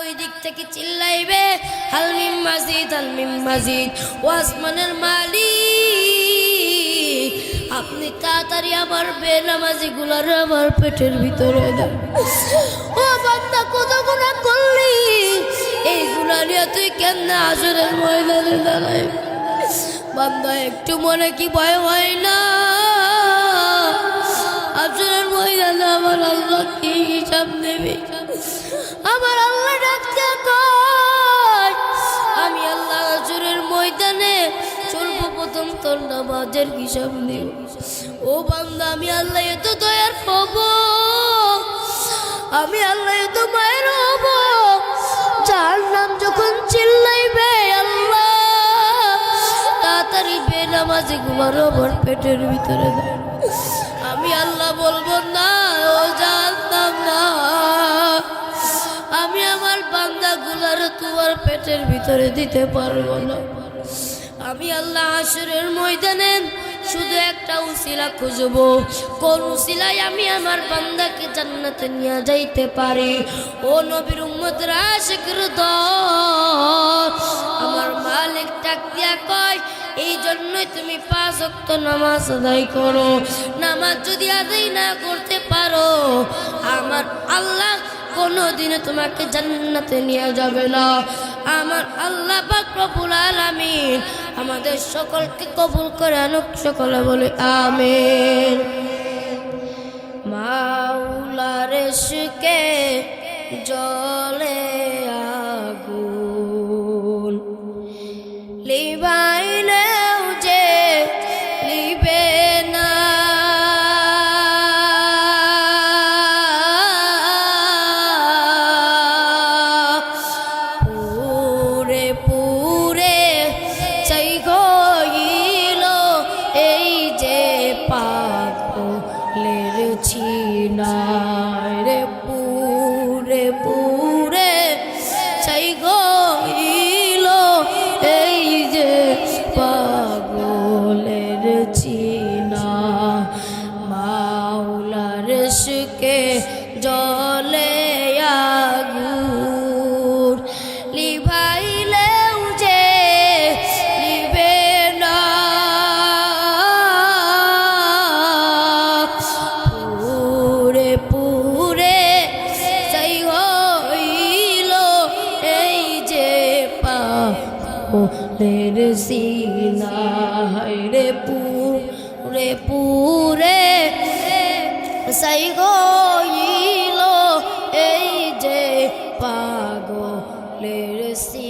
দুই দিক থেকে চিল্লাইবে হাল মিন মাজিদ, হাল মিন মাজিদ। ও আসমানের মালিক, আপনি তাড়াতাড়ি আমার বেনামাজি গুলার আমার পেটের ভিতরে দেন। ও বান্দা, কত গুনাহ করলি, এই গুনাহ নিয়ে তুই কেন হাসরের ময়দানে দাঁড়াই? বান্দা, একটু মনে কি ভয় হয় না? হাসরের ময়দানে আমার আল্লাহ কি হিসাব নেবে? আমার আল্লাহ ডাকতে কয়, আমি আল্লাহ হাসরের ময়দানে সর্বপ্রথম তোর নামাজের হিসাব নেব। ও বান্দা, আমি আল্লাহ এত দয়ার হব, আমি আল্লাহ এত মায়ের হব, যার নাম যখন চিল্লাইবে আল্লাহ তাড়াতাড়ি বেনামাজি গুলার আমার পেটের ভিতরে দেয়, আমি আল্লাহ বলবো না ও জানতাম না, আমি আমার বান্দা গুলার তোমার পেটের ভিতরে দিতে পারবো না। আমি আল্লাহ হাসরের ময়দানে শুধু একটা উসিলা খুঁজবো, কোন উসিলায় আমি আমার বান্দাকে জান্নাতে নিয়ে যাইতে পারি। ও নবীর উম্মতের আশিকের দল, আমার মালিক ডাক দিয়া কয়, এই জন্যই তুমি 5 ওয়াক্ত নামাজ আদায় করো। নামাজ যদি আদায় না করতে পারো, আমার আল্লাহ কোনোদিন তোমাকে জান্নাতে নিয়ে যাবে না। আমার আল্লাহ পাক রব্বুল আলামিন আমাদের সকলকে কবুল করে আনুক, সকলে বলে আমিন। মাওলার ইশকে জ্বলে আগুন, লিবাইলেও যে লিবে না, পুরে পুরে চাই গইল এই যে পাগলের ছিনায় রে, পুরে পুরে চাই গইল এই যে পাগলের চিনা। মাওলার ইশকে জ্বলে আগুন, লিভাইলেও যে লিবে না, পুরে পুরে চাই হইল এই যে পাগলের সিনা রে, পুরে পুরে চাই হইল এই যে পাগলের সিনা।